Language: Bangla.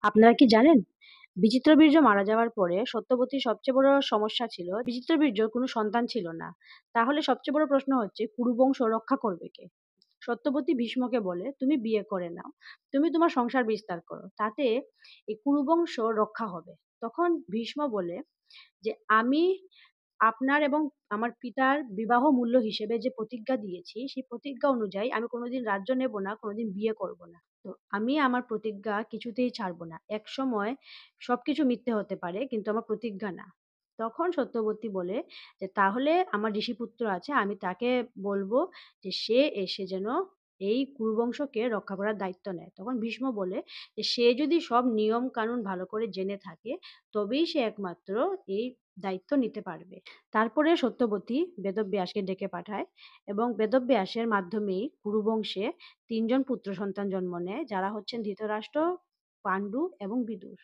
আপনারা কি জানেন? বিচিত্রবীর্য মারা যাওয়ার পরে সত্যবতীর সবচেয়ে বড় সমস্যা ছিল বিচিত্রবীর্যর কোনো সন্তান ছিল না। তাহলে সবচেয়ে বড় প্রশ্ন হচ্ছে কুরুবংশ রক্ষা করবে কে? সত্যবতী ভীষ্মকে বলে, "তুমি বিয়ে করে নাও। তুমি তোমার সংসার বিস্তার করো। তাতে এই কুরুবংশ রক্ষা হবে।" তখন ভীষ্ম বলে যে, "আমি আপনার এবং আমার পিতার বিবাহ মূল্য হিসেবে যে প্রতিজ্ঞা দিয়েছি, সেই প্রতিজ্ঞা অনুযায়ী আমি কোনোদিন রাজ্য নেব না, কোনোদিন বিয়ে করব না। তো আমি আমার প্রতিজ্ঞা কিছুতেই ছাড়ব না। একসময় সবকিছু মিথ্যে হতে পারে, কিন্তু আমার প্রতিজ্ঞা না।" তখন সত্যবতী বলে যে, "তাহলে আমার ঋষিপুত্র আছে, আমি তাকে বলব যে সে এসে যেন এই কুরুবংশকে রক্ষা করার দায়িত্ব নেয়।" তখন ভীষ্ম বলে যে, "সে যদি সব নিয়ম কানুন ভালো করে জেনে থাকে, তবেই সে একমাত্র এই দায়িত্ব নিতে পারবে।" তারপরে সত্যবতী বেদব্যাসকে ডেকে পাঠায় এবং বেদব্যাসের মাধ্যমেই কুরুবংশে ৩ জন পুত্র সন্তান জন্ম নেয়, যারা হচ্ছেন ধৃতরাষ্ট্র, পাণ্ডু এবং বিদুর।